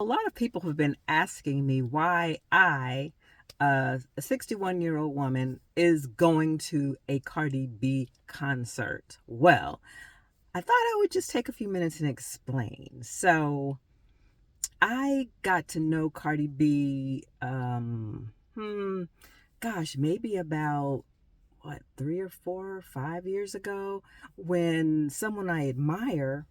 A lot of people have been asking me why a 61-year-old woman, is going to a Cardi B concert. Well, I thought I would just take a few minutes and explain. So, I got to know Cardi B, gosh, maybe about what, 3 or 4 or 5 years ago, when someone I admire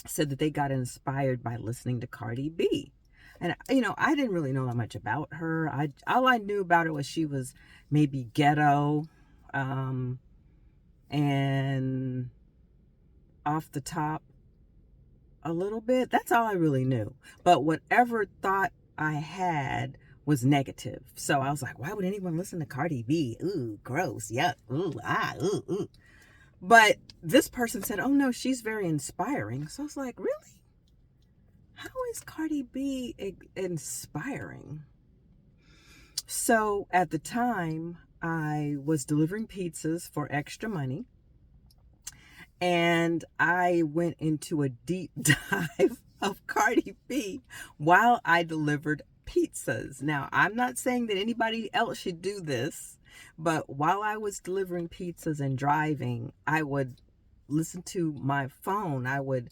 said that they got inspired by listening to Cardi B. And I didn't really know that much about her. I All I knew about her was she was maybe ghetto, um, and off the top a little bit. That's all I really knew. But whatever thought I had was negative. So I was like, why would anyone listen to Cardi B? Ooh, gross. Yuck. Ooh, ooh, ooh. But this person said, oh no, she's very inspiring. So I was like, really? How is Cardi B inspiring? So at the time, I was delivering pizzas for extra money, and I went into a deep dive of Cardi B while I delivered pizzas. Now, I'm not saying that anybody else should do this, but while I was delivering pizzas and driving, I would listen to my phone. I would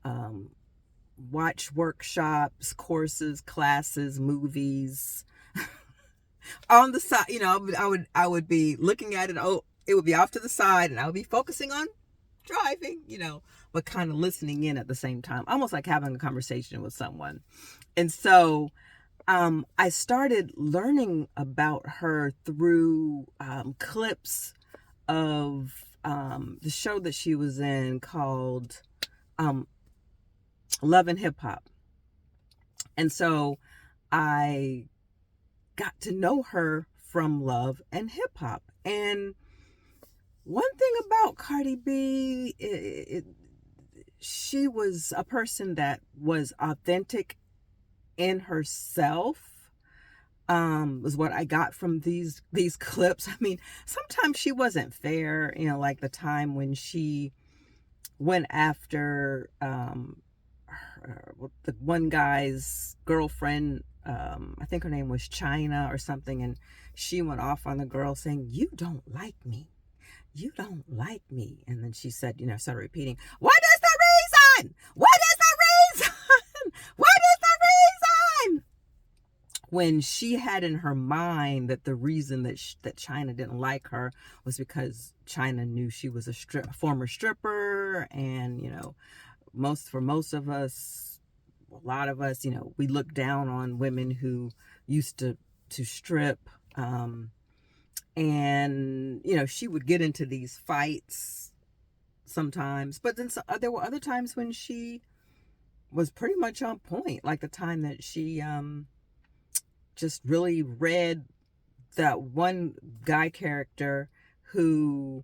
um, watch workshops, courses, classes, movies on the side. I would be looking at it. Oh, it would be off to the side, and I would be focusing on driving, but kind of listening in at the same time, almost like having a conversation with someone. And so I started learning about her through clips of the show that she was in called um, Love and Hip Hop. And so I got to know her from Love and Hip Hop. And one thing about Cardi B, she was a person that was authentic in herself. Was what I got from these clips. I mean, sometimes she wasn't fair, like the time when she went after the one guy's girlfriend. I think her name was China or something, and she went off on the girl saying, "You don't like me. You don't like me." And then she said, started repeating, "What is the reason? What is the reason? What is the reason?" When she had in her mind that the reason that China didn't like her was because China knew she was a former stripper, and most of us, a lot of us, we look down on women who used to strip. And she would get into these fights sometimes, but then there were other times when she was pretty much on point, like the time that she just really read that one guy character who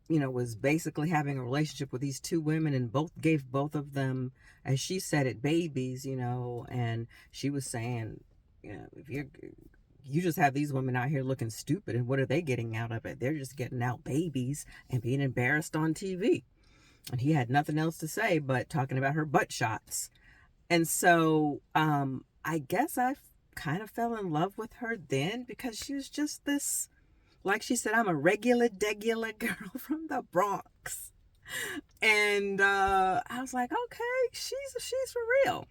was basically having a relationship with these two women, and gave both of them, as she said it, babies, and she was saying, if you just have these women out here looking stupid, and what are they getting out of it? They're just getting out babies and being embarrassed on TV. And he had nothing else to say but talking about her butt shots. And so I guess I kind of fell in love with her then, because she was just this, like she said, I'm a degular girl from the Bronx. And I was like, okay, she's for real.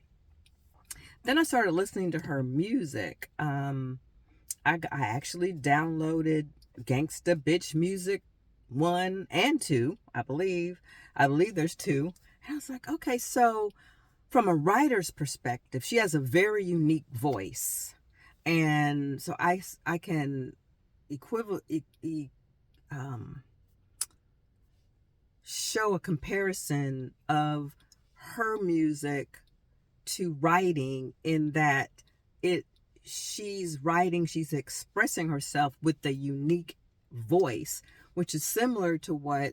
Then I started listening to her music. I actually downloaded Gangsta Bitch Music 1 and 2, I believe. I believe there's 2. And I was like, okay, so from a writer's perspective, she has a very unique voice. And so I can show a comparison of her music to writing, in that she's writing, she's expressing herself with a unique voice, which is similar to what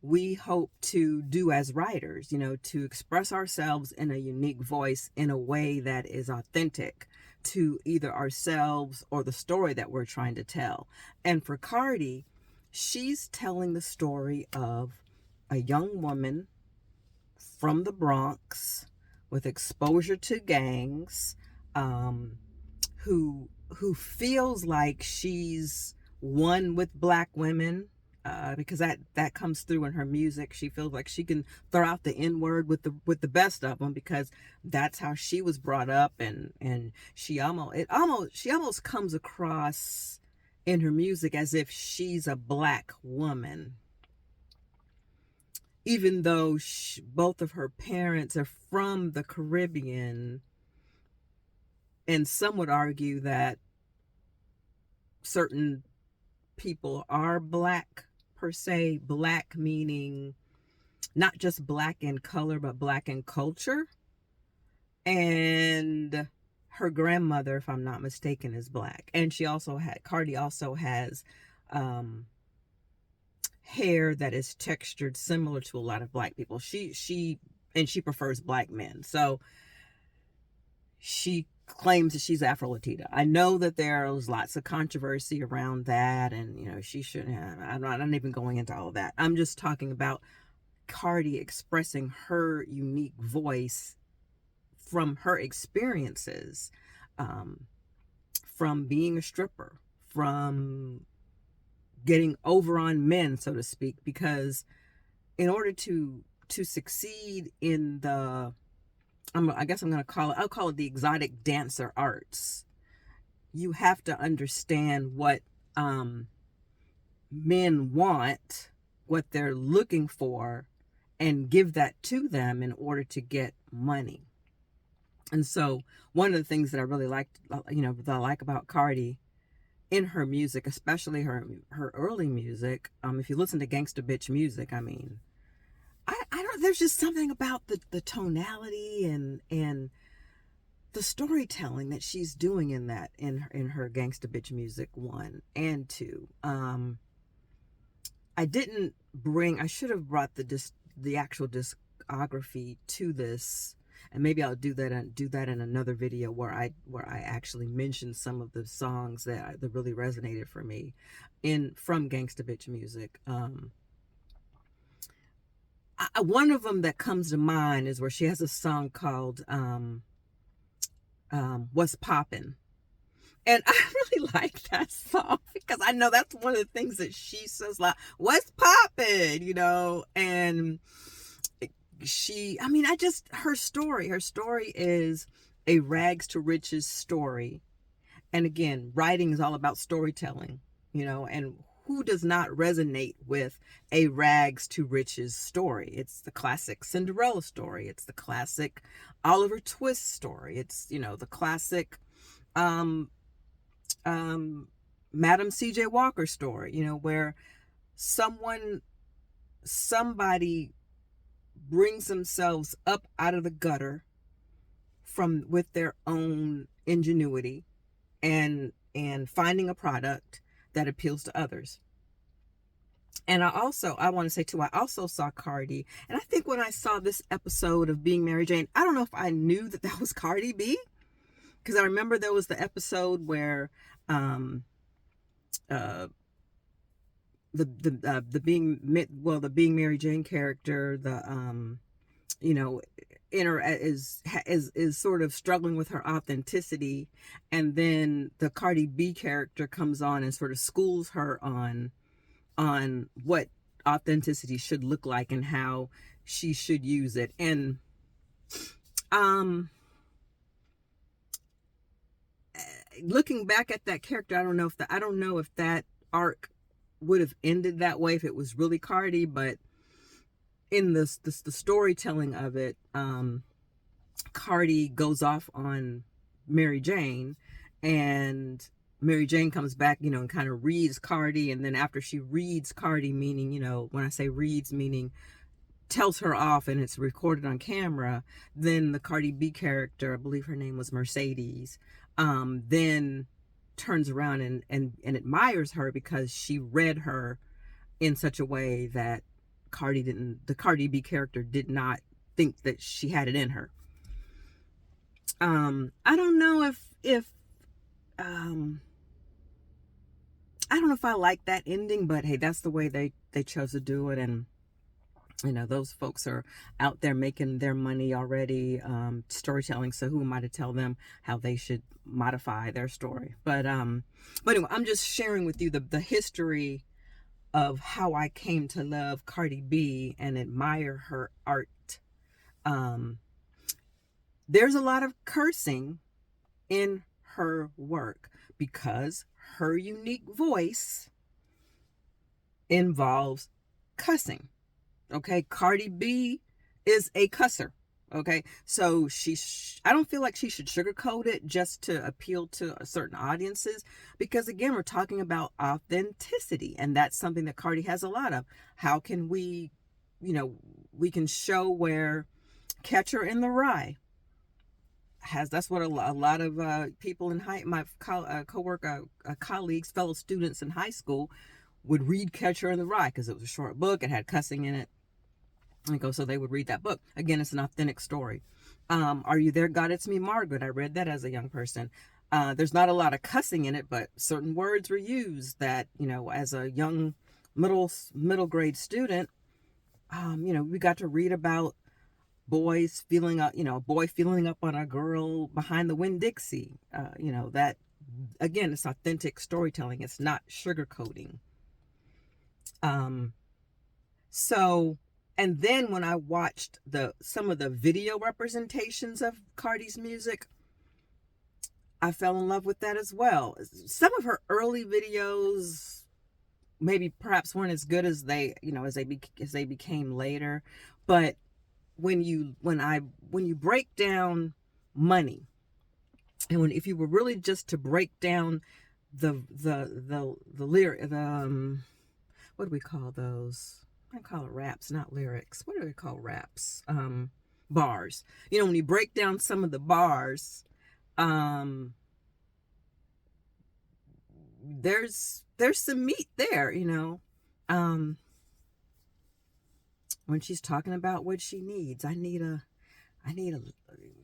we hope to do as writers, to express ourselves in a unique voice in a way that is authentic to either ourselves or the story that we're trying to tell. And for Cardi, she's telling the story of a young woman from the Bronx with exposure to gangs, who feels like she's one with black women, because that comes through in her music. She feels like she can throw out the N word with the best of them, because that's how she was brought up, and she almost comes across in her music as if she's a black woman, even though both of her parents are from the Caribbean. And some would argue that certain people are black per se, black meaning not just black in color, but black in culture. And her grandmother, if I'm not mistaken, is black. And Cardi also has hair that is textured similar to a lot of black people. She prefers black men. So she claims that she's Afro-Latina. I know that there's lots of controversy around that, and she shouldn't have. I'm not even going into all of that. I'm just talking about Cardi expressing her unique voice from her experiences, from being a stripper, from getting over on men, so to speak, because in order to succeed in I guess I'll call it the exotic dancer arts, you have to understand what men want, what they're looking for, and give that to them in order to get money. And so one of the things that I really liked, that I like about Cardi in her music, especially her early music, if you listen to Gangsta Bitch music, I mean, I don't, there's just something about the tonality and the storytelling that she's doing in her Gangsta Bitch music 1 and 2. I should have brought the actual discography to this, and maybe I'll do that in another video where I actually mention some of the songs that really resonated for me from Gangsta Bitch music. One of them that comes to mind is where she has a song called What's Poppin'. And I really like that song because I know that's one of the things that she says, like, what's poppin', and her story is a rags to riches story. And again, writing is all about storytelling, and who does not resonate with a rags to riches story? It's the classic Cinderella story. It's the classic Oliver Twist story. It's, the classic Madam C.J. Walker story, where somebody brings themselves up out of the gutter with their own ingenuity and finding a product that appeals to others. And I want to say too, I also saw Cardi, and I think when I saw this episode of Being Mary Jane, I don't know if I knew that was Cardi B, because I remember there was the episode where the Being Mary Jane character, is sort of struggling with her authenticity, and then the Cardi B character comes on and sort of schools her on what authenticity should look like and how she should use it. And looking back at that character, I don't know if that arc would have ended that way if it was really Cardi, but in the storytelling of it, Cardi goes off on Mary Jane, and Mary Jane comes back, and kind of reads Cardi, and then after she reads Cardi, meaning, when I say reads, meaning tells her off and it's recorded on camera, then the Cardi B character, I believe her name was Mercedes, then turns around and admires her because she read her in such a way that the Cardi B character did not think that she had it in her. I don't know if I don't know if I like that ending, but hey, that's the way they chose to do it. And Those folks are out there making their money already, storytelling. So who am I to tell them how they should modify their story? But anyway, I'm just sharing with you the history of how I came to love Cardi B and admire her art. There's a lot of cursing in her work because her unique voice involves cussing. Okay, Cardi B is a cusser. Okay, so I don't feel like she should sugarcoat it just to appeal to certain audiences, because again, we're talking about authenticity, and that's something that Cardi has a lot of. How can we, we can show where Catcher in the Rye that's what a lot of people in my co-worker colleagues, fellow students in high school would read Catcher in the Rye because it was a short book, it had cussing in it. So they would read that book. Again, it's an authentic story. Are You There, God? It's Me, Margaret. I read that as a young person. There's not a lot of cussing in it, but certain words were used that, as a young middle grade student, we got to read about boys feeling up, a boy feeling up on a girl behind the Winn-Dixie. That, again, it's authentic storytelling. It's not sugarcoating. And then when I watched some of the video representations of Cardi's music, I fell in love with that as well. Some of her early videos maybe perhaps weren't as good as they became later, but when you break down Money, and if you were really just to break down the lyric, what do we call those? I call it raps, not lyrics. What do they call raps? Bars. When you break down some of the bars, there's some meat there, when she's talking about what she needs. I need a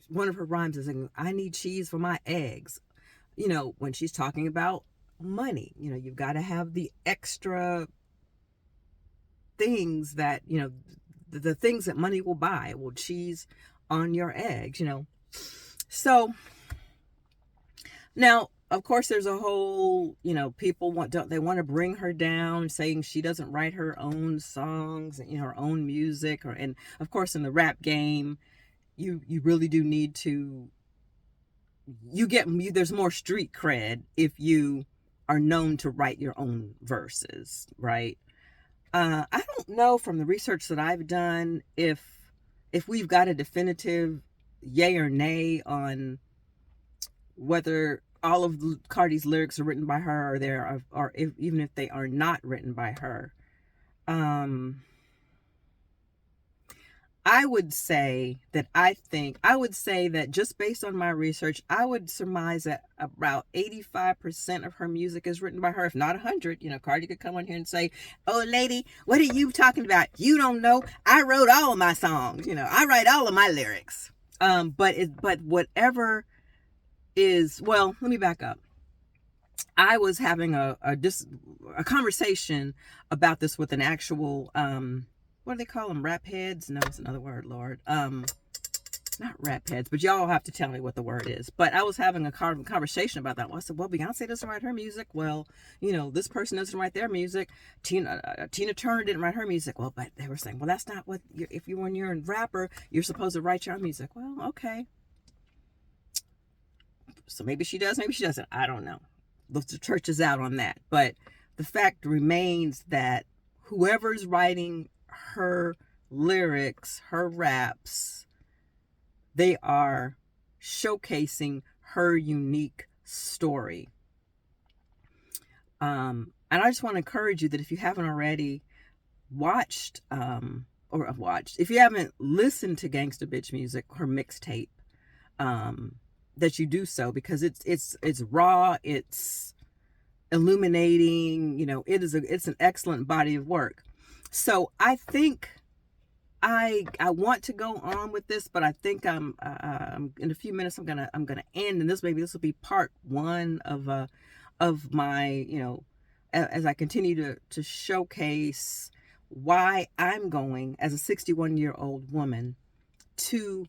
one of her rhymes is saying, I need cheese for my eggs. When she's talking about money, you've got to have the extra things that, the things that money will buy. Will cheese on your eggs, So now, of course, there's a whole, people want to bring her down, saying she doesn't write her own songs, her own music, and of course in the rap game, you really do need to, there's more street cred if you are known to write your own verses, right? I don't know from the research that I've done if we've got a definitive yay or nay on whether all of Cardi's lyrics are written by her, or even if they are not written by her. I would say that just based on my research, I would surmise that about 85% of her music is written by her, if not 100. Cardi could come on here and say, "Oh, lady, what are you talking about? You don't know. I wrote all of my songs. I write all of my lyrics." But whatever is, well, let me back up. I was having a conversation about this with an actual, what do they call them? Rap heads? No, it's another word, Lord. Not rap heads, but y'all have to tell me what the word is. But I was having a conversation about that. I said, well, Beyonce doesn't write her music. Well, this person doesn't write their music. Tina Turner didn't write her music. Well, but they were saying, well, that's not what, when you're a rapper, you're supposed to write your own music. Well, okay. So maybe she does, maybe she doesn't. I don't know. The church is out on that. But the fact remains that whoever's writing her lyrics, her raps, they are showcasing her unique story. And I just want to encourage you that if you haven't already watched, if you haven't listened to Gangsta Bitch Music, her mixtape, that you do so, because it's raw, it's illuminating, it's an excellent body of work. So I think I want to go on with this, but I think I'm in a few minutes I'm gonna end, and this will be part one of my, as I continue to showcase why I'm going as a 61-year-old woman to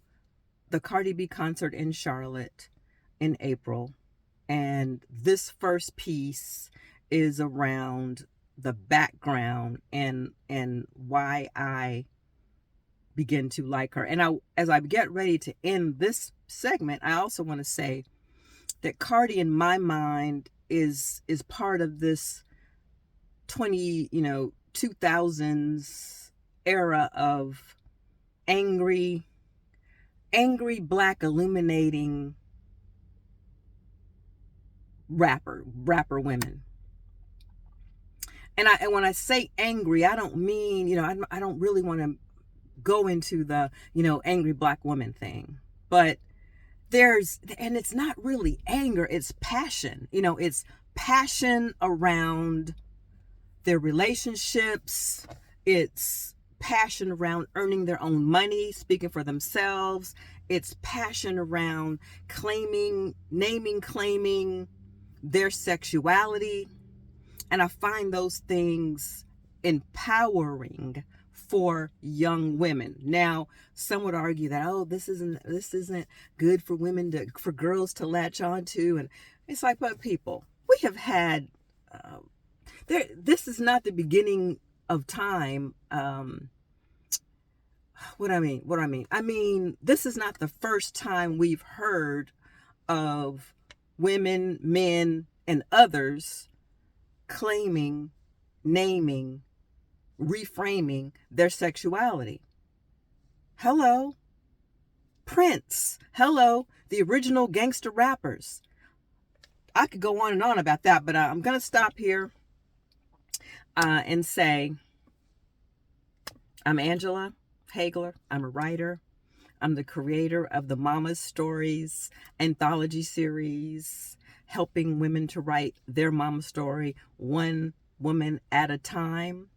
the Cardi B concert in Charlotte in April. And this first piece is around the background and why I begin to like her. And as I get ready to end this segment, I also want to say that Cardi, in my mind, is part of this 2000s era of angry black illuminating rapper women. And when I say angry, I don't mean, I don't really want to go into the, angry black woman thing. But and it's not really anger, it's passion. It's passion around their relationships. It's passion around earning their own money, speaking for themselves. It's passion around claiming their sexuality. And I find those things empowering for young women. Now, some would argue that, oh, this isn't good for for girls to latch on to. And it's like, but people, we have had, this is not the beginning of time. What I mean, this is not the first time we've heard of women, men, and others claiming, naming, reframing their sexuality. Hello, Prince. Hello, the original gangster rappers. I could go on and on about that, but I'm going to stop here and say I'm Angela Hagler. I'm a writer. I'm the creator of the Mama's Stories anthology series, helping women to write their mama story one woman at a time.